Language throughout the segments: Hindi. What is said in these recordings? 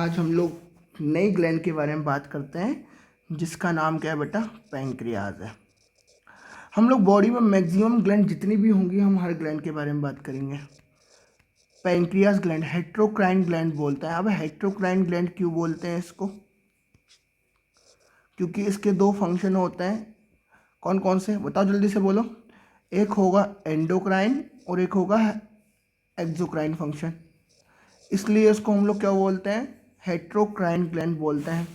आज हम लोग नई ग्लैंड के बारे में बात करते हैं जिसका नाम क्या है बेटा, पैंक्रियाज है। हम लोग बॉडी में मैक्सिमम ग्लैंड जितनी भी होंगी हम हर ग्लैंड के बारे में बात करेंगे। पैंक्रियाज ग्लैंड हेट्रोक्राइन ग्लैंड बोलते हैं। अब हेट्रोक्राइन ग्लैंड क्यों बोलते हैं इसको? क्योंकि इसके दो फंक्शन होते हैं। कौन कौन से बताओ, जल्दी से बोलो। एक होगा एंडोक्राइन और एक होगा एक्सोक्राइन फंक्शन। इसलिए इसको हम लोग क्या बोलते हैं, हेट्रोक्राइन ग्लैंड बोलते हैं।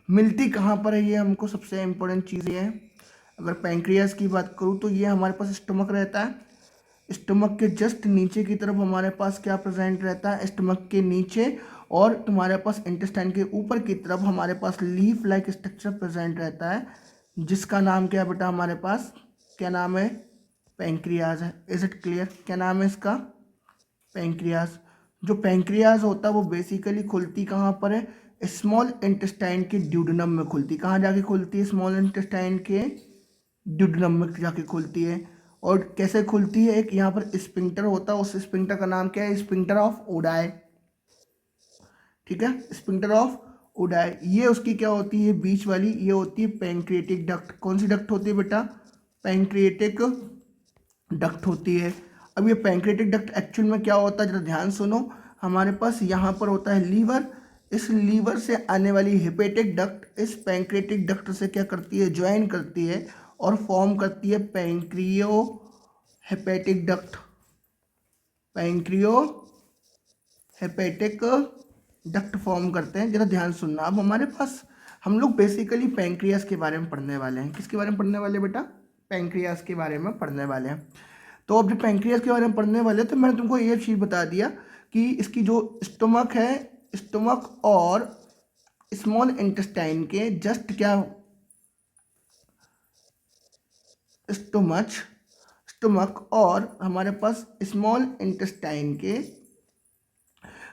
मिलती कहाँ पर है, ये हमको सबसे इम्पोर्टेंट चीज़ ये है। अगर पैंक्रियाज की बात करूँ तो ये हमारे पास स्टमक रहता है। स्टमक के जस्ट नीचे की तरफ हमारे पास क्या प्रेजेंट रहता है, स्टमक के नीचे। और तुम्हारे पास इंटेस्टाइन के ऊपर की तरफ हमारे पास लीफ लाइक स्ट्रक्चर प्रेजेंट रहता है, जिसका नाम क्या है बेटा, हमारे पास क्या नाम है, पैंक्रियाज है। Is it clear? क्या नाम है इसका, पैंक्रियाज। जो पैंक्रियाज होता है वो बेसिकली खुलती कहाँ पर है, स्मॉल इंटेस्टाइन के ड्यूडेनम में खुलती। कहाँ जाके खुलती है, स्मॉल इंटेस्टाइन के ड्यूडेनम में जाके खुलती है। और कैसे खुलती है, एक यहाँ पर स्पिंक्टर होता है, उस स्पिंक्टर का नाम क्या है, स्पिंक्टर ऑफ ओडाई। ठीक है, स्पिंक्टर ऑफ ओडाई। ये उसकी क्या होती है, बीच वाली, ये होती है पैंक्रिएटिक डक्ट। कौन सी डक्ट होती है बेटा, पैंक्रिएटिक डक्ट होती है। अब ये पैंक्रिएटिक डक्ट एक्चुअल में क्या होता है, जरा ध्यान सुनो। हमारे पास यहाँ पर होता है लीवर। इस लीवर से आने वाली हेपेटिक डक्ट इस पैंक्रिएटिक डक्ट से क्या करती है, ज्वाइन करती है और फॉर्म करती है pancreo hepatic duct. Pancreo hepatic duct form करते हैं। जरा ध्यान सुनना। अब हमारे पास हम लोग बेसिकली पैंक्रियाज के बारे में पढ़ने वाले हैं। किसके बारे में पढ़ने वाले बेटा, पैंक्रियाज के बारे में पढ़ने वाले हैं। तो अब जब पैंक्रियाज के बारे में पढ़ने वाले तो मैंने तुमको ये चीज़ बता दिया कि इसकी जो स्टमक है, स्टमक और स्मॉल इंटेस्टाइन के जस्ट क्या, स्टमक और हमारे पास स्मॉल इंटेस्टाइन के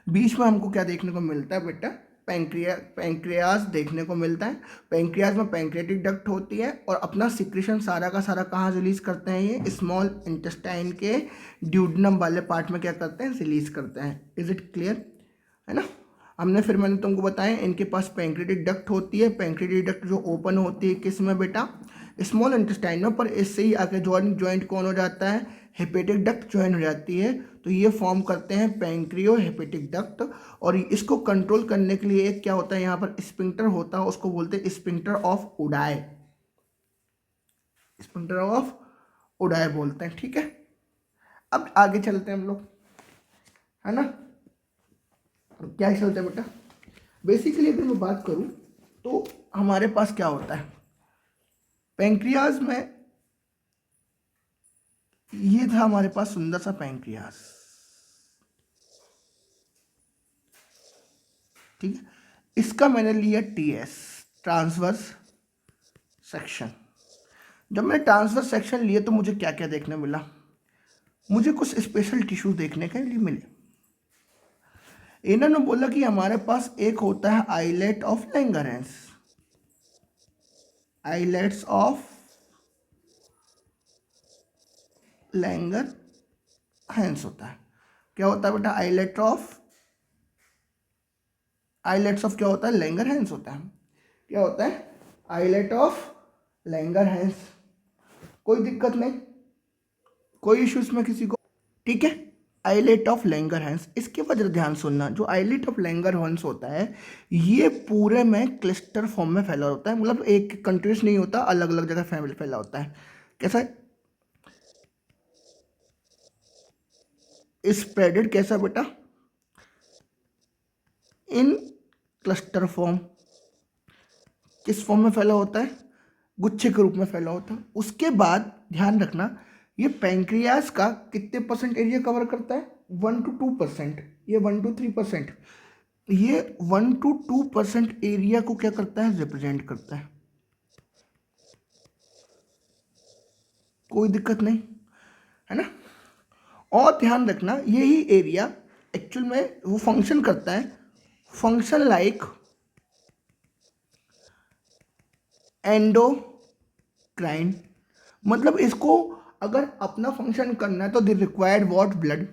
बीच में हमको क्या देखने को मिलता है बेटा, पैंक्रियाज देखने को मिलता है। पैंक्रियाज में पैंक्रियाटिक डक्ट होती है और अपना सिक्रेशन सारा का सारा कहाँ रिलीज करते हैं, ये स्मॉल इंटेस्टाइन के ड्यूडेनम वाले पार्ट में क्या करते हैं, रिलीज करते हैं। इज इट क्लियर, है ना। मैंने तुमको बताया इनके पास पैंक्रियाटिक डक्ट होती है। पैंक्रियाटिक डक्ट जो ओपन होती है किस में बेटा, स्मॉल इंटेस्टाइन में, पर इससे ही आके ज्वाइंट कौन हो जाता है, हेपेटिक डक्ट ज्वाइन हो जाती है। तो ये फॉर्म करते हैं पैंक्रियो हेपेटिक डक्ट। और इसको कंट्रोल करने के लिए एक क्या होता है, यहाँ पर स्पिंक्टर होता है, उसको बोलते हैं sphincter of Oddi. Sphincter of Oddi बोलते हैं। ठीक है, अब आगे चलते हैं हम लोग, है ना। क्या चलते हैं बेटा, बेसिकली अगर मैं बात करूं तो हमारे पास क्या होता है पैंक्रियाज में, ये था हमारे पास सुंदर सा पैंक्रियाज। ठीक है, इसका मैंने लिया टीएस, ट्रांसवर्स सेक्शन। जब मैंने ट्रांसवर्स सेक्शन लिए तो मुझे क्या क्या देखने मिला, मुझे कुछ स्पेशल टिश्यू देखने के लिए मिले। इन्होंने बोला कि हमारे पास एक होता है islet of Langerhans, islets of Langerhans होता है। क्या होता है बेटा, आइलेट्स ऑफ क्या होता है, लैंगरहैंस होता है। क्या होता है, आइलेट ऑफ लैंगरहैंस। कोई दिक्कत नहीं, कोई इश्यू इसमें किसी को, ठीक है। आइलेट ऑफ लैंगरहैंस, इसके बाद ध्यान सुनना, जो आइलेट ऑफ लैंगरहैंस होता है ये पूरे में क्लस्टर फॉर्म में फैला होता है, मतलब एक कंट्रीज नहीं होता, अलग अलग जगह फैला होता है। कैसा स्प्रेडेड, कैसा बेटा, इन क्लस्टर फॉर्म। किस फॉर्म में फैला होता है, गुच्छे के रूप में फैला होता है। उसके बाद ध्यान रखना, ये पैंक्रियाज का कितने परसेंट एरिया कवर करता है, 1 to 2%, ये 1 to 3%, ये 1 to 2% एरिया को क्या करता है, रिप्रेजेंट करता है। कोई दिक्कत नहीं, है ना। और ध्यान रखना यही एरिया एक्चुअल में वो फंक्शन करता है, फंक्शन लाइक एंडोक्राइन। मतलब इसको अगर अपना फंक्शन करना है तो दे रिक्वायर्ड व्हाट, ब्लड।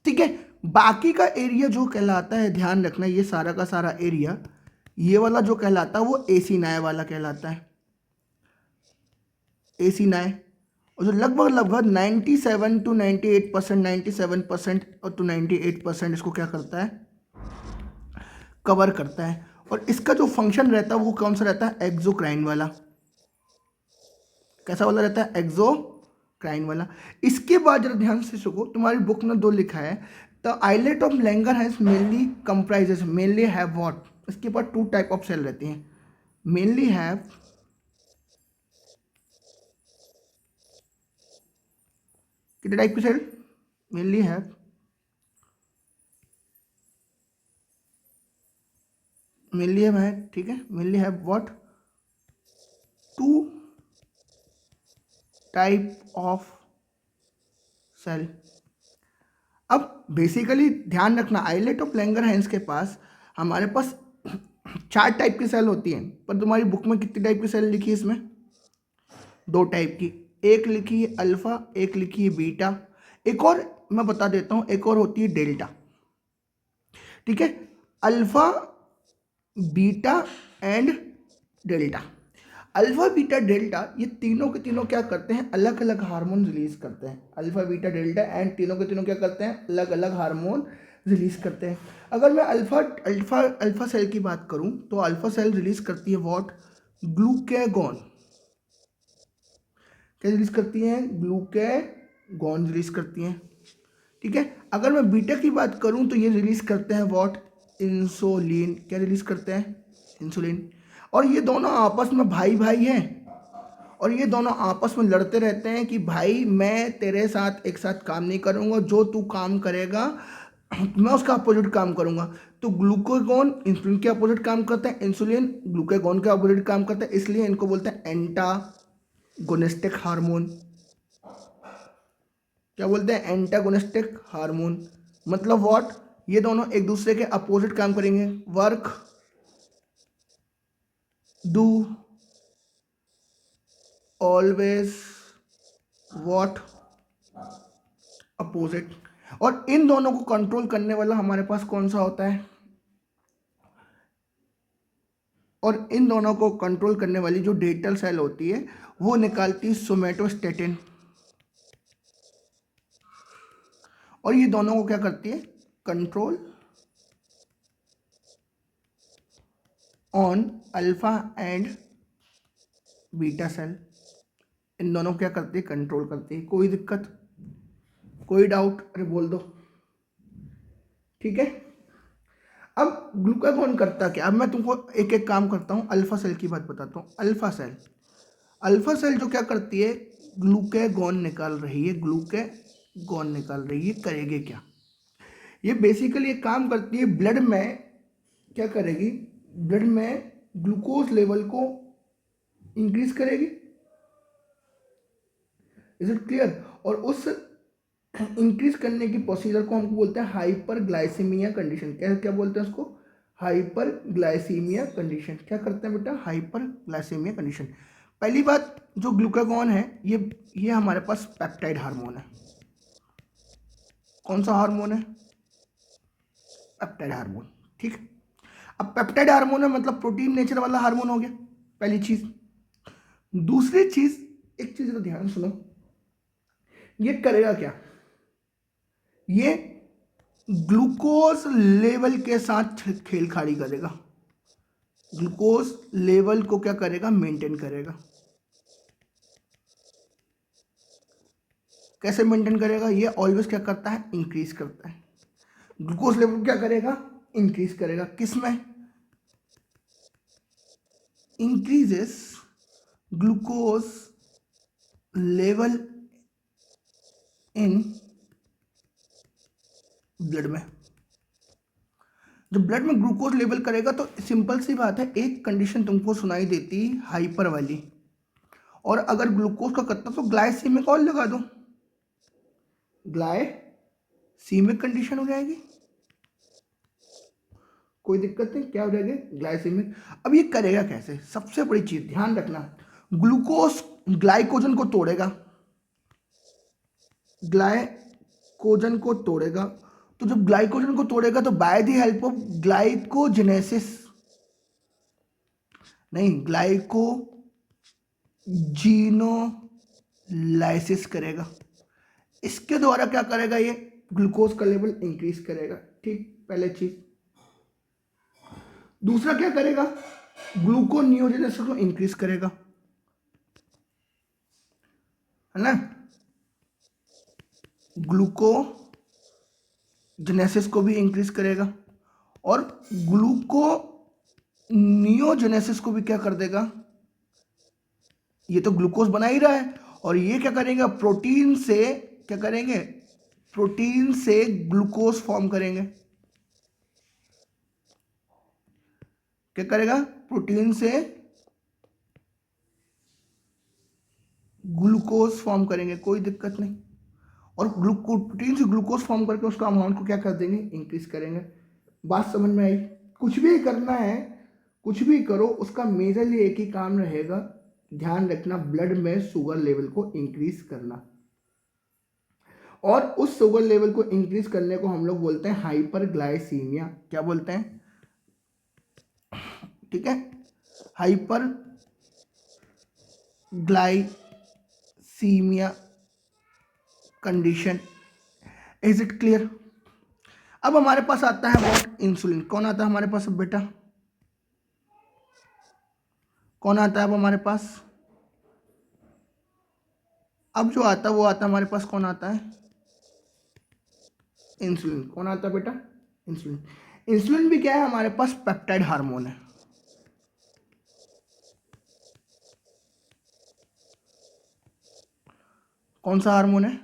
ठीक है, बाकी का एरिया जो कहलाता है, ध्यान रखना, ये सारा का सारा एरिया, ये वाला जो कहलाता है वो एसिनाय वाला कहलाता है, एसिनाय। और जो लगभग लगभग 97 to 98%, 97% और टू 98% इसको क्या करता है, कवर करता है। और इसका जो फंक्शन रहता है वो कौन सा रहता है, एक्सोक्राइन वाला। कैसा वाला रहता है, एक्सोक्राइन वाला। इसके बाद जरा ध्यान से सुनो, तुम्हारी बुक में 2 लिखा है, the islet of Langerhans mainly comprises, mainly have what, इसके बाद 2 टाइप ऑफ सेल रहती हैं, मेनली हैव, कितने टाइप की cell, mainly have, mainly have है, ठीक है, mainly have what, 2 type of cell. अब बेसिकली ध्यान रखना, आइलेट ऑफ लैंगरहैंस के पास हमारे पास 4 टाइप की सेल होती हैं, पर तुम्हारी बुक में कितनी टाइप की सेल लिखी है इसमें, 2 टाइप की, एक लिखी है अल्फा, एक लिखी है बीटा, एक और मैं बता देता हूँ, एक और होती है डेल्टा, ठीक है। Alpha, beta and delta. Alpha beta delta ये तीनों के तीनों क्या करते हैं, अलग अलग हार्मोन रिलीज करते हैं। अल्फा बीटा डेल्टा एंड तीनों के तीनों क्या करते हैं, अलग अलग हार्मोन रिलीज करते हैं। अगर मैं अल्फा अल्फा अल्फा सेल की बात करूं तो अल्फा सेल रिलीज करती है व्हाट, ग्लूकेगॉन। क्या रिलीज करती हैं, ग्लूकेगॉन रिलीज करती हैं, ठीक है। अगर मैं बीटा की बात करूं तो ये रिलीज करते हैं व्हाट, इंसुलिन। क्या रिलीज करते हैं, इंसुलिन। और ये दोनों आपस में भाई भाई हैं, और ये दोनों आपस में लड़ते रहते हैं कि भाई मैं तेरे साथ एक साथ काम नहीं करूँगा, जो तू काम करेगा मैं उसका अपोजिट काम करूँगा। तो ग्लूकागॉन इंसुलिन के अपोजिट काम करता है, इंसुलिन ग्लूकागॉन के अपोजिट काम करता है, इसलिए इनको बोलते हैं एंटागोनिस्टिक हार्मोन। क्या बोलते हैं, एंटागोनिस्टिक हार्मोन। मतलब व्हाट, ये दोनों एक दूसरे के अपोजिट काम करेंगे, work do always what, opposite. और इन दोनों को कंट्रोल करने वाला हमारे पास कौन सा होता है, और इन दोनों को कंट्रोल करने वाली जो डेटल सेल होती है वो निकालती है सोमेटोस्टेटिन, और ये दोनों को क्या करती है, control on alpha and beta cell. इन दोनों को क्या करती है, कंट्रोल करती है। कोई दिक्कत, कोई डाउट, अरे बोल दो, ठीक है। अब ग्लूकागॉन करता क्या, अब मैं तुमको एक एक काम करता हूँ, अल्फा सेल की बात बताता हूँ। अल्फा सेल जो क्या करती है, ग्लूकागॉन निकाल रही है, ग्लूकागॉन निकाल रही है, करेगी क्या, ये बेसिकली एक काम करती है, ब्लड में क्या करेगी, ब्लड में ग्लूकोज लेवल को इंक्रीज करेगी, इज इट क्लियर। और उस इंक्रीज करने की प्रोसीजर को हमको बोलते हैं हाइपरग्लाइसीमिया कंडीशन। क्या क्या बोलते हैं उसको, हाइपरग्लाइसीमिया कंडीशन। क्या करते हैं बेटा, हाइपरग्लाइसीमिया कंडीशन। पहली बात, जो ग्लूकागॉन है ये हमारे पास पेप्टाइड हार्मोन है। कौन सा हार्मोन है, पेप्टाइड हार्मोन, ठीक। अब पेप्टाइड हार्मोन है मतलब प्रोटीन नेचर वाला हार्मोन हो गया, पहली चीज। दूसरी चीज, एक चीज तो ध्यान सुनो, ये करेगा क्या, ये ग्लूकोज लेवल के साथ खेलखाड़ी करेगा, ग्लूकोज लेवल को क्या करेगा, मेंटेन करेगा। कैसे मेंटेन करेगा, ये ऑलवेज क्या करता है, इंक्रीज करता है। ग्लूकोज लेवल क्या करेगा, इंक्रीज करेगा, किसमें, increases glucose level in blood में। जब ब्लड में ग्लूकोज लेवल करेगा तो सिंपल सी बात है, एक कंडीशन तुमको सुनाई देती हाइपर वाली, और अगर ग्लूकोज का करता तो ग्लाइसीमिक और लगा दो, ग्लाइसीमिक कंडीशन हो जाएगी, कोई दिक्कत नहीं, क्या हो जाएगी, ग्लाइसीमिक। अब ये करेगा कैसे, सबसे बड़ी चीज ध्यान रखना, ग्लूकोज ग्लाइकोजन को तोड़ेगा, ग्लाइकोजन को तोड़ेगा, तो जब ग्लाइकोजन को तोड़ेगा तो by the help of glycogenesis, नहीं ग्लाइकोजीनोलाइसिस करेगा। इसके द्वारा क्या करेगा, ये ग्लूकोज का लेवल इंक्रीज करेगा। ठीक, पहले चीज। दूसरा क्या करेगा, ग्लूकोनियोजेनेसिस को इंक्रीज करेगा, है ना। ग्लूकोजेनेसिस को भी इंक्रीज करेगा और ग्लूकोनियोजेनेसिस को भी क्या कर देगा, ये तो ग्लूकोज बना ही रहा है और ये क्या करेंगे, प्रोटीन से क्या करेंगे, प्रोटीन से ग्लूकोज फॉर्म करेंगे। क्या करेगा, प्रोटीन से ग्लूकोज फॉर्म करेंगे, कोई दिक्कत नहीं। और प्रोटीन से ग्लूकोज फॉर्म करके उसका अमाउंट को क्या कर देंगे, इंक्रीज करेंगे। बात समझ में आई। कुछ भी करना है, कुछ भी करो, उसका मेजरली एक ही काम रहेगा, ध्यान रखना, ब्लड में शुगर लेवल को इंक्रीज करना। और उस शुगर लेवल को इंक्रीज करने को हम लोग बोलते हैं हाइपरग्लाइसीमिया। क्या बोलते हैं, ठीक है, hyperglycaemia condition. Is it clear. अब हमारे पास आता है व्हाट, इंसुलिन। कौन आता है हमारे पास अब बेटा, कौन आता है अब हमारे पास, अब जो आता है वो आता है हमारे पास, कौन आता है, इंसुलिन। कौन आता है बेटा, इंसुलिन। इंसुलिन भी क्या है, हमारे पास पेप्टाइड हार्मोन है। कौन सा हार्मोन है,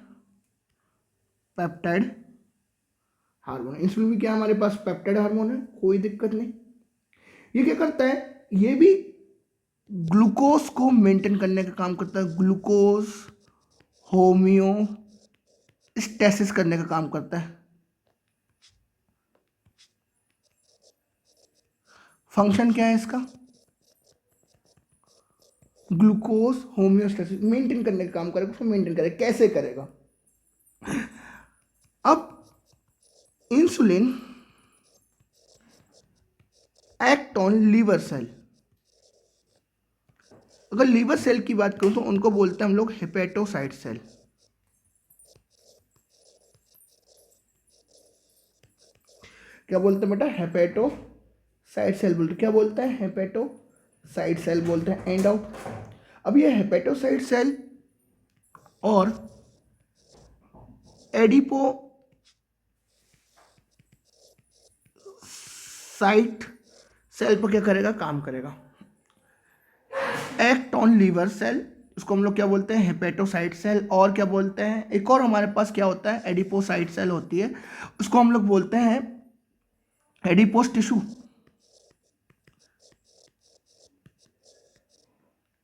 पेप्टाइड हार्मोन। इंसुलिन भी क्या हमारे पास पेप्टाइड हार्मोन है, कोई दिक्कत नहीं। ये क्या करता है, ये भी ग्लूकोज को मेंटेन करने का काम करता है, ग्लूकोज होमियोस्टेसिस करने का काम करता है। फंक्शन क्या है इसका, ग्लूकोज होमियोस्टेसिस, मेंटेन करने का काम करेगा, उसको मेंटेन करेगा। कैसे करेगा, अब insulin act on liver cell. अगर लीवर सेल की बात करूं तो उनको बोलते हैं हम लोग हेपेटोसाइट सेल। क्या बोलते हैं बेटा, हेपेटोसाइट सेल बोलते हैं। क्या बोलते हैं, हेपेटोसाइट सेल बोलते हैं। And out. अब ये हेपेटोसाइट सेल और एडिपोसाइट सेल पर क्या करेगा, काम करेगा। एक्ट ऑन लीवर सेल, उसको हम लोग क्या बोलते हैं, हेपेटोसाइट सेल। और क्या बोलते हैं, एक और हमारे पास क्या होता है, एडिपोसाइट सेल होती है, उसको हम लोग बोलते हैं adipose tissue.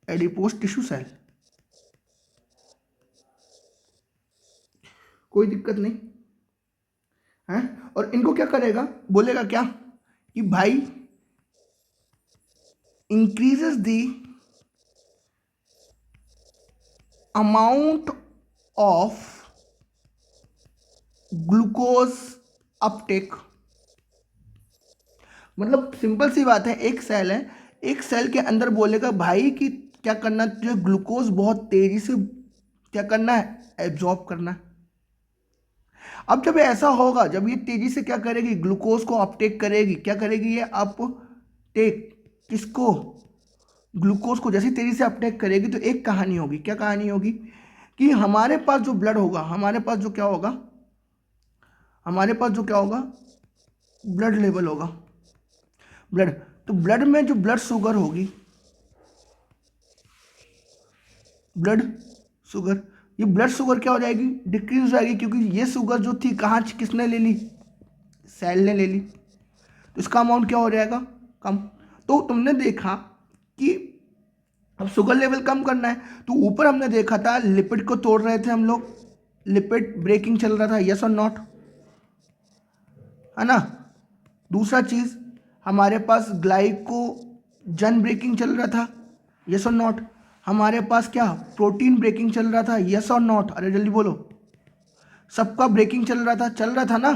Adipose tissue cell, कोई दिक्कत नहीं है। और इनको क्या करेगा, बोलेगा क्या कि भाई increases the amount of glucose Uptake. मतलब सिंपल सी बात है, एक सेल है, एक सेल के अंदर बोलेगा भाई कि क्या करना, तुझे ग्लूकोज बहुत तेजी से क्या करना है, एब्जॉर्ब करना है। अब जब ऐसा होगा, जब ये तेजी से क्या करेगी, ग्लूकोज को अपटेक करेगी, क्या करेगी ये अपटेक, किसको, ग्लूकोज को। जैसे तेजी से अपटेक करेगी तो एक कहानी होगी, क्या कहानी होगी, कि हमारे पास जो ब्लड होगा, हमारे पास जो क्या होगा, हमारे पास जो क्या होगा, ब्लड लेवल होगा, ब्लड। तो ब्लड में जो ब्लड शुगर होगी, ब्लड शुगर, ये ब्लड शुगर क्या हो जाएगी, डिक्रीज हो जाएगी, क्योंकि ये शुगर जो थी कहाँ, किसने ले ली, सेल ने ले ली। तो इसका अमाउंट क्या हो जाएगा, कम। तो तुमने देखा कि अब शुगर लेवल कम करना है, तो ऊपर हमने देखा था लिपिड को तोड़ रहे थे हम लोग, लिपिड ब्रेकिंग चल रहा था, यस और नॉट, है ना। दूसरा चीज हमारे पास ग्लाइकोजन ब्रेकिंग चल रहा था, यस और नॉट। हमारे पास क्या, प्रोटीन ब्रेकिंग चल रहा था, यस और नॉट। अरे जल्दी बोलो, सबका ब्रेकिंग चल रहा था ना।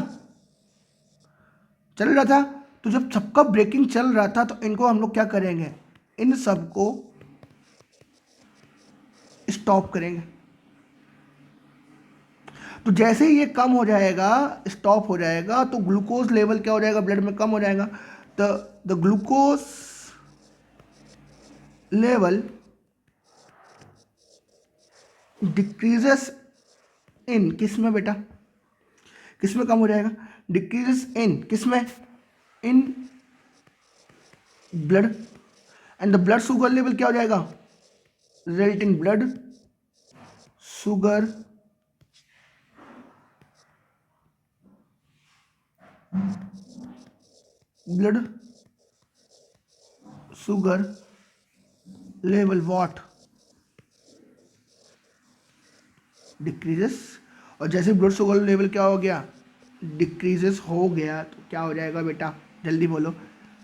चल रहा था। तो जब सबका ब्रेकिंग चल रहा था तो इनको हम लोग क्या करेंगे, इन सबको स्टॉप करेंगे। तो जैसे ही ये कम हो जाएगा, स्टॉप हो जाएगा, तो ग्लूकोज लेवल क्या हो जाएगा, ब्लड में कम हो जाएगा। द ग्लूकोज लेवल डिक्रीजेस इन किस में बेटा, किस में कम हो जाएगा, डिक्रीजेस इन किस में, in blood. And the blood sugar level क्या हो जाएगा, resulting blood sugar blood sugar level what decreases. और जैसे ब्लड शुगर लेवल क्या हो गया, डिक्रीजेस हो गया, तो क्या हो जाएगा बेटा, जल्दी बोलो,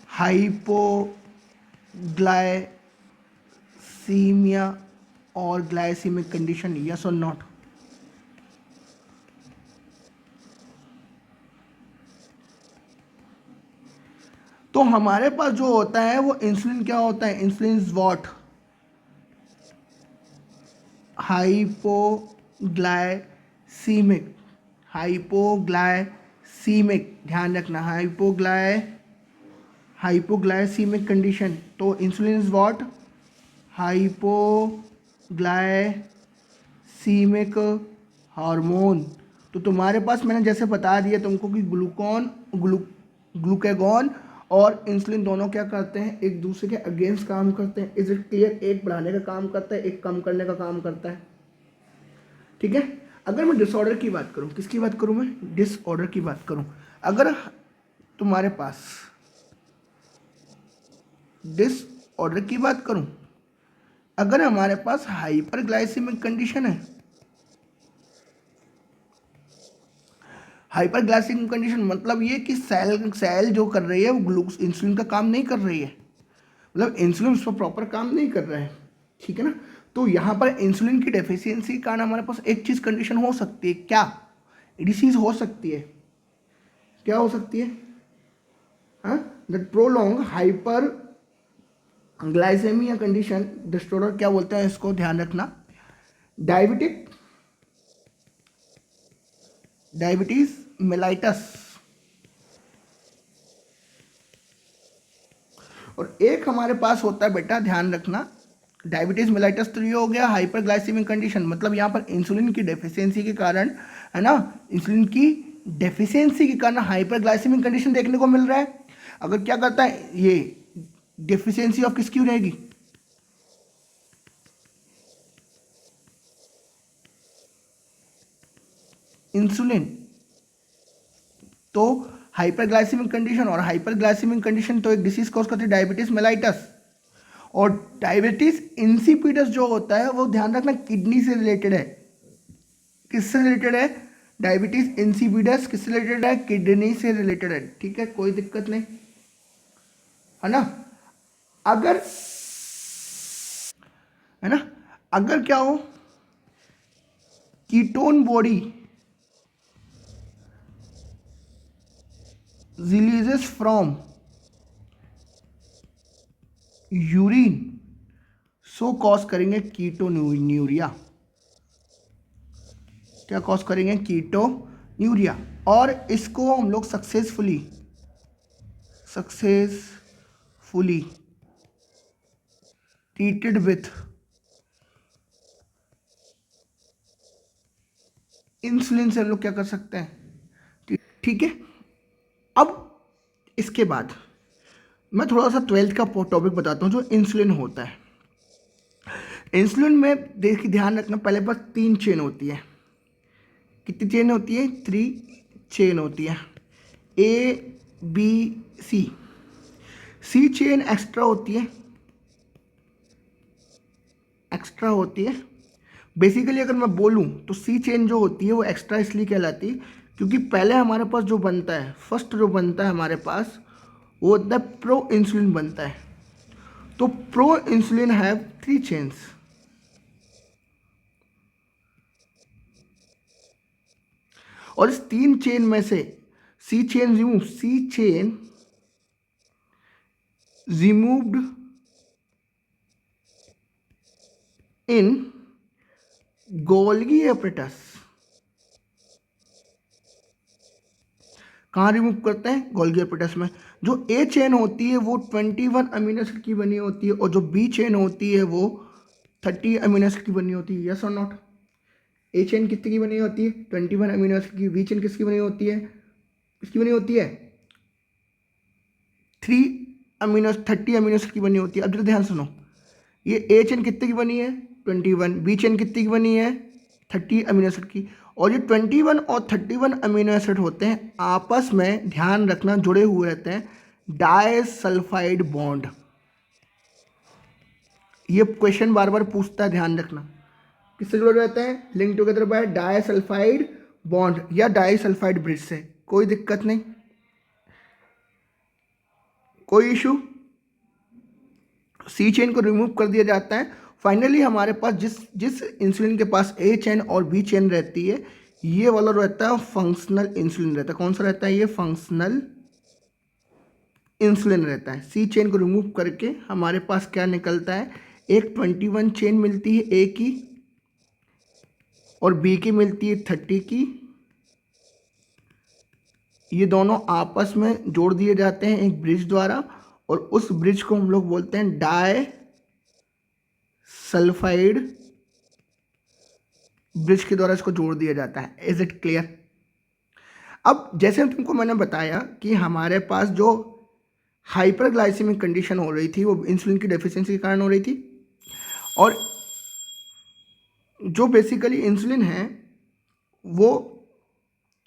हाइपोग्लाइसीमिया और ग्लाइसीमिक कंडीशन, यस और नॉट। तो हमारे पास जो होता है वो इंसुलिन क्या होता है, insulin is what, hypoglycaemic, hypoglycaemic, ध्यान रखना, हाइपोग्लाइसीमिक कंडीशन। तो insulin is what, hypoglycaemic hormone. तो तुम्हारे पास मैंने जैसे बता दिया तुमको कि ग्लूकागॉन और इंसुलिन दोनों क्या करते हैं, एक दूसरे के अगेंस्ट काम करते हैं। इज इट क्लियर, एक बढ़ाने का काम करता है, एक कम करने का काम करता है, ठीक है। अगर मैं डिसऑर्डर की बात करूं, किसकी बात करूं, मैं डिसऑर्डर की बात करूं, अगर तुम्हारे पास डिसऑर्डर की बात करूं, अगर हमारे पास हाइपरग्लाइसेमिक कंडीशन है, हाइपरग्लाइसेमिक कंडीशन मतलब ये कि सेल जो कर रही है वो ग्लूकोज इंसुलिन का काम नहीं कर रही है, मतलब इंसुलिन उस पर प्रॉपर काम नहीं कर रहा है, ठीक है ना। तो यहाँ पर इंसुलिन की डेफिशिएंसी के कारण हमारे पास एक चीज़ कंडीशन हो सकती है, क्या डिसीज हो सकती है, क्या हो सकती है, हाँ, that prolong hyperglycaemia condition, disorder क्या बोलते हैं इसको, ध्यान रखना, डायबिटिक डायबिटीज मेलाइटस। और एक हमारे पास होता है बेटा, ध्यान रखना, डायबिटीज मेलाइटस तो ये हो गया हाइपरग्लाइसेमिक कंडीशन, मतलब यहाँ पर इंसुलिन की डेफिशिएंसी के कारण, है ना, इंसुलिन की डेफिशिएंसी के कारण हाइपरग्लाइसेमिक कंडीशन देखने को मिल रहा है। अगर क्या करता है ये, डेफिशिएंसी ऑफ किसकी रहेगी, इंसुलिन। तो हाइपरग्लाइसेमिक कंडीशन और हाइपरग्लाइसेमिक कंडीशन तो एक डिसीज कॉज करती है, डायबिटीज मेलाइटस। और डायबिटीज इंसिपिडस जो होता है वो ध्यान रखना किडनी से रिलेटेड है, किससे रिलेटेड है, डायबिटीज इंसिपिडस किससे रिलेटेड है, किडनी से रिलेटेड है, ठीक है, कोई दिक्कत नहीं, है ना। अगर, है ना, अगर क्या हो, ketone body releases from urine, show cause करेंगे कीटोन्यूरिया, क्या कॉज करेंगे, कीटोन्यूरिया। और इसको हम लोग सक्सेसफुली ट्रीटेड विथ इंसुलिन से हम लोग क्या कर सकते हैं, ठीक है। अब इसके बाद मैं थोड़ा सा 12th का टॉपिक बताता हूँ जो इंसुलिन होता है। इंसुलिन में देखिए ध्यान रखना, पहले पास 3 चेन होती है, कितनी चेन होती है, 3 चेन होती है, A B C। C chain extra होती है। बेसिकली अगर मैं बोलूँ तो सी चेन जो होती है वो एक्स्ट्रा इसलिए कहलाती है क्योंकि पहले हमारे पास जो बनता है, फर्स्ट जो बनता है हमारे पास, वो होता है प्रो इंसुलिन बनता है। तो प्रो इंसुलिन हैव 3 चेन्स, और इस 3 चेन में से C chain remove, C chain removed in Golgi apparatus। कहाँ रिमूव करते हैं? गोल्गी apparatus में। जो ए चेन होती है वो 21 अमीनो एसिड की बनी होती है और जो बी चेन होती है वो 30 अमीनो एसिड की बनी होती है। यस और नॉट? ए चेन कितनी की बनी होती है? 21 अमीनो एसिड की। बी चेन किसकी बनी होती है? किसकी बनी होती है? 30 अमीनो एसिड की बनी होती है। अब जरा ध्यान सुनो, ये ए चेन कितने की बनी है? 21। बी चेन कितनी की बनी है? 30 अमीनो एसिड की। और ये 21 और 31 अमीनो एसिड होते हैं आपस में, ध्यान रखना, जुड़े हुए रहते हैं डाइसल्फाइड बॉन्ड। ये क्वेश्चन बार बार पूछता है, ध्यान रखना। किससे जुड़े रहते हैं? Link together by disulphide bond या डाइसल्फाइड ब्रिज से। कोई दिक्कत नहीं, कोई इशू। सी चेन को रिमूव कर दिया जाता है। फाइनली हमारे पास जिस जिस इंसुलिन के पास ए चेन और बी चेन रहती है, ये वाला रहता है फंक्शनल इंसुलिन रहता है। कौन सा रहता है? ये फंक्शनल इंसुलिन रहता है। सी चेन को रिमूव करके हमारे पास क्या निकलता है? एक 21 चेन मिलती है ए की और बी की मिलती है 30 की। ये दोनों आपस में जोड़ दिए जाते हैं एक ब्रिज द्वारा और उस ब्रिज को हम लोग बोलते हैं डाई सल्फाइड ब्रिज के द्वारा इसको जोड़ दिया जाता है। Is it clear? अब जैसे तुमको मैंने बताया कि हमारे पास जो हाइपरग्लाइसेमिक कंडीशन हो रही थी वो इंसुलिन की डेफिशिएंसी के कारण हो रही थी, और जो बेसिकली इंसुलिन है वो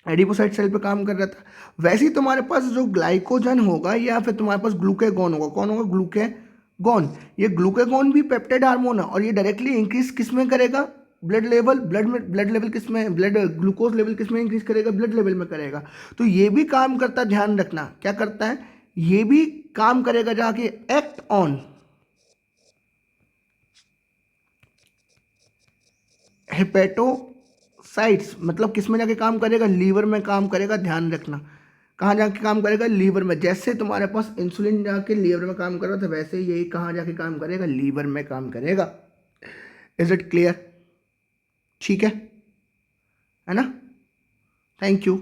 एडिपोसाइट सेल पे काम कर रहा था। वैसे ही तुम्हारे पास जो ग्लाइकोजन होगा या फिर तुम्हारे पास ग्लूकेगॉन होगा। कौन होगा? ग्लूकेगॉन। ये ग्लूकेगॉन भी पेप्टाइड हार्मोन है और ये डायरेक्टली इंक्रीज किस में करेगा? Blood level. ब्लड लेवल किस में? ब्लड ग्लूकोज लेवल किस में इंक्रीज करेगा? ब्लड लेवल में करेगा। तो ये भी काम करता है, ध्यान रखना। क्या करता है? ये भी काम करेगा जाके एक्ट ऑन हेपेटोसाइट्स। मतलब किस में जाके काम करेगा? लीवर में काम करेगा। ध्यान रखना, कहाँ जाके काम करेगा? लीवर में। जैसे तुम्हारे पास इंसुलिन जाके लीवर में काम कर रहा था, वैसे ही यही कहाँ जाके काम करेगा? लीवर में काम करेगा। Is it clear? ठीक है ना? Thank you.